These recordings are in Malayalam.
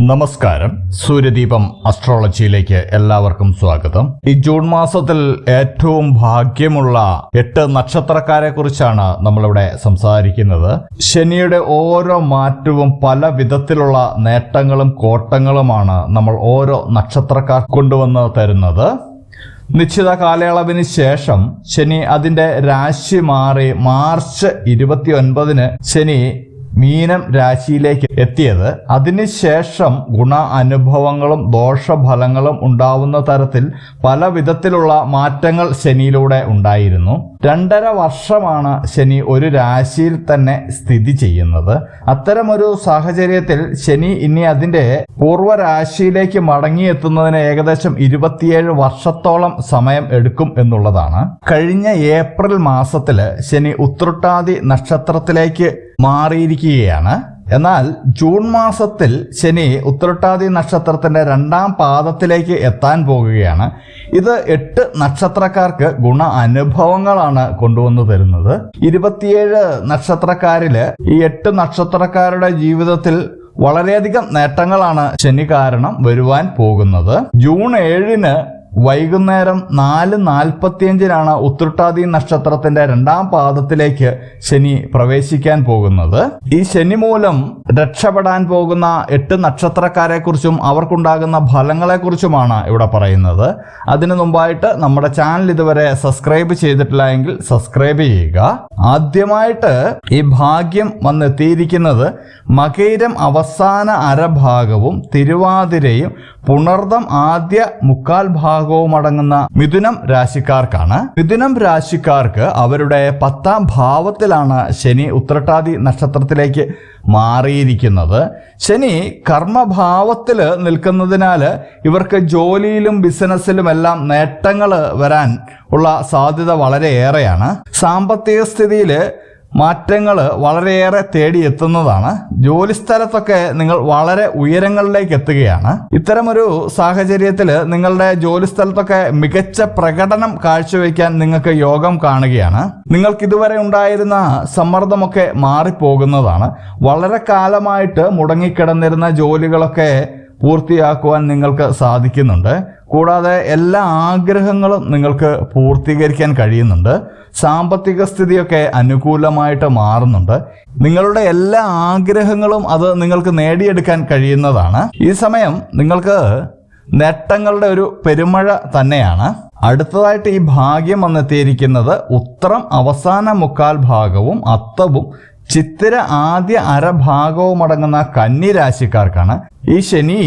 നമസ്കാരം. സൂര്യദീപം അസ്ട്രോളജിയിലേക്ക് എല്ലാവർക്കും സ്വാഗതം. ഈ ജൂൺ മാസത്തിൽ ഏറ്റവും ഭാഗ്യമുള്ള 8 നക്ഷത്രക്കാരെ കുറിച്ചാണ് നമ്മളിവിടെ സംസാരിക്കുന്നത്. ശനിയുടെ ഓരോ മാറ്റവും പല വിധത്തിലുള്ള നേട്ടങ്ങളും കോട്ടങ്ങളുമാണ് നമ്മൾ ഓരോ നക്ഷത്രക്കാർ കൊണ്ടുവന്ന് തരുന്നത്. നിശ്ചിത കാലയളവിന് ശേഷം ശനി അതിന്റെ രാശി മാറി മാർച്ച് 29 ശനി മീനം രാശിയിലേക്ക് എത്തിയത്. അതിനുശേഷം ഗുണ അനുഭവങ്ങളും ദോഷഫലങ്ങളും ഉണ്ടാവുന്ന തരത്തിൽ പല വിധത്തിലുള്ള മാറ്റങ്ങൾ ശനിയിലൂടെ ഉണ്ടായിരുന്നു. 2.5 വർഷമാണ് ശനി ഒരു രാശിയിൽ തന്നെ സ്ഥിതി ചെയ്യുന്നത്. അത്തരമൊരു സാഹചര്യത്തിൽ ശനി ഇനി അതിന്റെ പൂർവ്വരാശിയിലേക്ക് മടങ്ങിയെത്തുന്നതിന് ഏകദേശം 27 വർഷത്തോളം സമയം എടുക്കും എന്നുള്ളതാണ്. കഴിഞ്ഞ ഏപ്രിൽ മാസത്തില് ശനി ഉത്രട്ടാതി നക്ഷത്രത്തിലേക്ക് മാറിയിരിക്കുകയാണ്. എന്നാൽ ജൂൺ മാസത്തിൽ ശനി ഉത്രട്ടാതി നക്ഷത്രത്തിന്റെ 2ാം പാദത്തിലേക്ക് എത്താൻ പോകുകയാണ്. ഇത് 8 നക്ഷത്രക്കാർക്ക് ഗുണ അനുഭവങ്ങളാണ് കൊണ്ടുവന്നു തരുന്നത്. 27 നക്ഷത്രക്കാരില് ഈ 8 നക്ഷത്രക്കാരുടെ ജീവിതത്തിൽ വളരെയധികം നേട്ടങ്ങളാണ് ശനി കാരണം വരുവാൻ പോകുന്നത്. ജൂൺ 7 വൈകുന്നേരം 4:45 ഉത്രട്ടാതി നക്ഷത്രത്തിന്റെ 2ാം പാദത്തിലേക്ക് ശനി പ്രവേശിക്കാൻ പോകുന്നത്. ഈ ശനി മൂലം രക്ഷപ്പെടാൻ പോകുന്ന 8 നക്ഷത്രക്കാരെ കുറിച്ചും അവർക്കുണ്ടാകുന്ന ഫലങ്ങളെ കുറിച്ചുമാണ് ഇവിടെ പറയുന്നത്. അതിനു മുമ്പായിട്ട് നമ്മുടെ ചാനൽ ഇതുവരെ സബ്സ്ക്രൈബ് ചെയ്തിട്ടില്ല എങ്കിൽ സബ്സ്ക്രൈബ് ചെയ്യുക. ആദ്യമായിട്ട് ഈ ഭാഗ്യം വന്നെത്തിയിരിക്കുന്നത് മകയിരം അവസാന അരഭാഗവും തിരുവാതിരയും പുണർദം ആദ്യ മുക്കാൽ ഭാഗവും അടങ്ങുന്ന മിഥുനം രാശിക്കാർക്കാണ്. മിഥുനം രാശിക്കാർക്ക് അവരുടെ 10ാം ഭാവത്തിലാണ് ശനി ഉത്രട്ടാതി നക്ഷത്രത്തിലേക്ക് മാറിയിരിക്കുന്നത്. ശനി കർമ്മഭാവത്തിൽ നിൽക്കുന്നതിനാൽ ഇവർക്ക് ജോലിയിലും ബിസിനസ്സിലും എല്ലാം നേട്ടങ്ങൾ വരാൻ ഉള്ള സാധ്യത വളരെയേറെയാണ്. സാമ്പത്തിക സ്ഥിതിയിൽ മാറ്റങ്ങൾ വളരെയേറെ തേടിയെത്തുന്നതാണ്. ജോലിസ്ഥലത്തൊക്കെ നിങ്ങൾ വളരെ ഉയരങ്ങളിലേക്ക് എത്തുകയാണ്. ഇത്തരമൊരു സാഹചര്യത്തിൽ നിങ്ങളുടെ ജോലിസ്ഥലത്തൊക്കെ മികച്ച പ്രകടനം കാഴ്ചവെക്കാൻ നിങ്ങൾക്ക് യോഗം കാണുകയാണ്. നിങ്ങൾക്ക് ഇതുവരെ ഉണ്ടായിരുന്ന സമ്മർദ്ദമൊക്കെ മാറിപ്പോകുന്നതാണ്. വളരെ കാലമായിട്ട് മുടങ്ങിക്കിടന്നിരുന്ന ജോലികളൊക്കെ പൂർത്തിയാക്കുവാൻ നിങ്ങൾക്ക് സാധിക്കുന്നുണ്ട്. കൂടാതെ എല്ലാ ആഗ്രഹങ്ങളും നിങ്ങൾക്ക് പൂർത്തീകരിക്കാൻ കഴിയുന്നുണ്ട്. സാമ്പത്തിക സ്ഥിതിയൊക്കെ അനുകൂലമായിട്ട് മാറുന്നുണ്ട്. നിങ്ങളുടെ എല്ലാ ആഗ്രഹങ്ങളും അത് നിങ്ങൾക്ക് നേടിയെടുക്കാൻ കഴിയുന്നതാണ്. ഈ സമയം നിങ്ങൾക്ക് നേട്ടങ്ങളുടെ ഒരു പെരുമഴ തന്നെയാണ്. അടുത്തതായിട്ട് ഈ ഭാഗ്യം വന്നെത്തിയിരിക്കുന്നത് ഉത്രം അവസാന മുക്കാൽ ഭാഗവും അത്തവും ചിത്തിര ആദ്യ അരഭാഗവും അടങ്ങുന്ന കന്നി രാശിക്കാർക്കാണ്. ഈ ശനി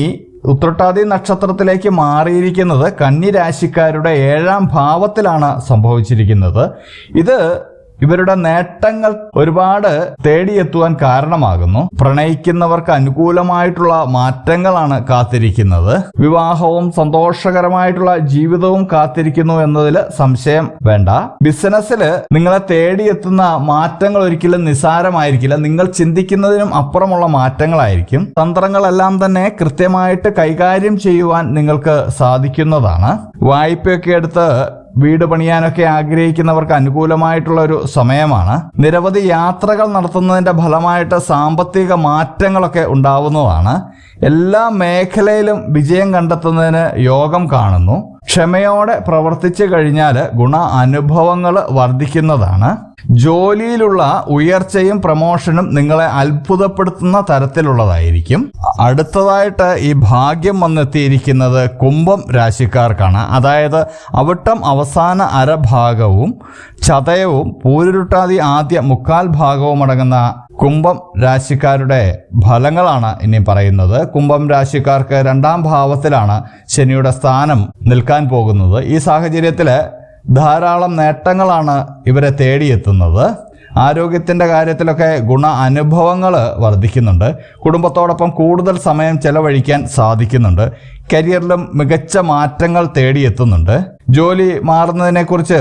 ഉത്രട്ടാതി നക്ഷത്രത്തിലേക്ക് മാറിയിരിക്കുന്നത് കന്നി രാശിക്കാരുടെ 7ാം ഭാവത്തിലാണ് സംഭവിച്ചിരിക്കുന്നത്. ഇത് ഇവരുടെ നേട്ടങ്ങൾ ഒരുപാട് തേടിയെത്തുവാൻ കാരണമാകുന്നു. പ്രണയിക്കുന്നവർക്ക് അനുകൂലമായിട്ടുള്ള മാറ്റങ്ങളാണ് കാത്തിരിക്കുന്നത്. വിവാഹവും സന്തോഷകരമായിട്ടുള്ള ജീവിതവും കാത്തിരിക്കുന്നു എന്നതിൽ സംശയം വേണ്ട. ബിസിനസ്സിൽ നിങ്ങളെ തേടിയെത്തുന്ന മാറ്റങ്ങൾ ഒരിക്കലും നിസ്സാരമായിരിക്കില്ല. നിങ്ങൾ ചിന്തിക്കുന്നതിനും അപ്പുറമുള്ള മാറ്റങ്ങളായിരിക്കും. തന്ത്രങ്ങളെല്ലാം തന്നെ കൃത്യമായിട്ട് കൈകാര്യം ചെയ്യുവാൻ നിങ്ങൾക്ക് സാധിക്കുന്നതാണ്. വായ്പയൊക്കെ എടുത്ത് വീട് പണിയാനൊക്കെ ആഗ്രഹിക്കുന്നവർക്ക് അനുകൂലമായിട്ടുള്ള ഒരു സമയമാണ്. നിരവധി യാത്രകൾ നടത്തുന്നതിന്റെ ഫലമായിട്ട് സാമ്പത്തിക മാറ്റങ്ങളൊക്കെ ഉണ്ടാവുന്നതാണ്. എല്ലാ മേഖലയിലും വിജയം കണ്ടെത്തുന്നതിന് യോഗം കാണുന്നു. ക്ഷമയോടെ പ്രവർത്തിച്ചു കഴിഞ്ഞാൽ ഗുണ അനുഭവങ്ങൾ വർദ്ധിക്കുന്നതാണ്. ജോലിയിലുള്ള ഉയർച്ചയും പ്രമോഷനും നിങ്ങളെ അത്ഭുതപ്പെടുത്തുന്ന തരത്തിലുള്ളതായിരിക്കും. അടുത്തതായിട്ട് ഈ ഭാഗ്യം വന്നെത്തിയിരിക്കുന്നത് കുംഭം രാശിക്കാർക്കാണ്. അതായത് അവിട്ടം അവസാന അരഭാഗവും ചതയവും പൂരുരുട്ടാതി ആദ്യ മുക്കാൽ ഭാഗവും അടങ്ങുന്ന കുംഭം രാശിക്കാരുടെ ഫലങ്ങളാണ് ഇനി പറയുന്നത്. കുംഭം രാശിക്കാർക്ക് 2ാം ഭാവത്തിലാണ് ശനിയുടെ സ്ഥാനം നിൽക്കാൻ പോകുന്നത്. ഈ സാഹചര്യത്തിൽ ധാരാളം നേട്ടങ്ങളാണ് ഇവരെ തേടിയെത്തുന്നത്. ആരോഗ്യത്തിൻ്റെ കാര്യത്തിലൊക്കെ ഗുണ അനുഭവങ്ങൾ വർദ്ധിക്കുന്നുണ്ട്. കുടുംബത്തോടൊപ്പം കൂടുതൽ സമയം ചെലവഴിക്കാൻ സാധിക്കുന്നുണ്ട്. കരിയറിലും മികച്ച മാറ്റങ്ങൾ തേടിയെത്തുന്നുണ്ട്. ജോലി മാറുന്നതിനെക്കുറിച്ച്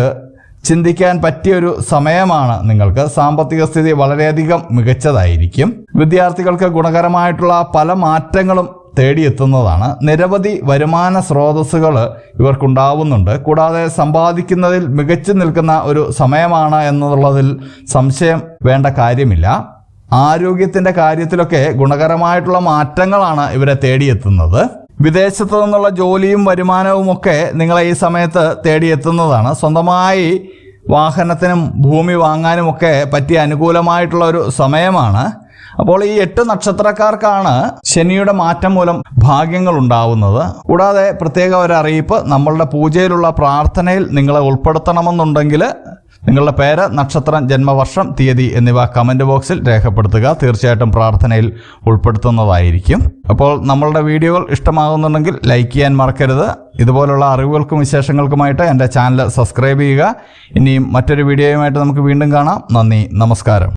ചിന്തിക്കാൻ പറ്റിയൊരു സമയമാണ് നിങ്ങൾക്ക്. സാമ്പത്തിക സ്ഥിതി വളരെയധികം മികച്ചതായിരിക്കും. വിദ്യാർത്ഥികൾക്ക് ഗുണകരമായിട്ടുള്ള പല മാറ്റങ്ങളും തേടിയെത്തുന്നതാണ്. നിരവധി വരുമാന സ്രോതസ്സുകൾ ഇവർക്കുണ്ടാവുന്നുണ്ട്. കൂടാതെ സമ്പാദിക്കുന്നതിൽ മികച്ചു നിൽക്കുന്ന ഒരു സമയമാണ് എന്നുള്ളതിൽ സംശയം വേണ്ട കാര്യമില്ല. ആരോഗ്യത്തിൻ്റെ കാര്യത്തിലൊക്കെ ഗുണകരമായിട്ടുള്ള മാറ്റങ്ങളാണ് ഇവരെ തേടിയെത്തുന്നത്. വിദേശത്തു നിന്നുള്ള ജോലിയും വരുമാനവും ഒക്കെ നിങ്ങളെ ഈ സമയത്ത് തേടിയെത്തുന്നതാണ്. സ്വന്തമായി വാഹനത്തിനും ഭൂമി വാങ്ങാനുമൊക്കെ പറ്റിയ അനുകൂലമായിട്ടുള്ള ഒരു സമയമാണ്. അപ്പോൾ ഈ 8 നക്ഷത്രക്കാർക്കാണ് ശനിയുടെ മാറ്റം മൂലം ഭാഗ്യങ്ങൾ ഉണ്ടാവുന്നത്. കൂടാതെ പ്രത്യേക ഒരു അറിയിപ്പ്, നമ്മളുടെ പൂജയിലുള്ള പ്രാർത്ഥനയിൽ നിങ്ങളെ ഉൾപ്പെടുത്തണമെന്നുണ്ടെങ്കിൽ നിങ്ങളുടെ പേര്, നക്ഷത്രം, ജന്മവർഷം, തീയതി എന്നിവ കമൻറ്റ് ബോക്സിൽ രേഖപ്പെടുത്തുക. തീർച്ചയായിട്ടും പ്രാർത്ഥനയിൽ ഉൾപ്പെടുത്തുന്നതായിരിക്കും. അപ്പോൾ നമ്മളുടെ വീഡിയോകൾ ഇഷ്ടമാകുന്നുണ്ടെങ്കിൽ ലൈക്ക് ചെയ്യാൻ മറക്കരുത്. ഇതുപോലുള്ള അറിവുകൾക്കും വിശേഷങ്ങൾക്കുമായിട്ട് എൻ്റെ ചാനൽ സബ്സ്ക്രൈബ് ചെയ്യുക. ഇനിയും മറ്റൊരു വീഡിയോയുമായിട്ട് നമുക്ക് വീണ്ടും കാണാം. നന്ദി, നമസ്കാരം.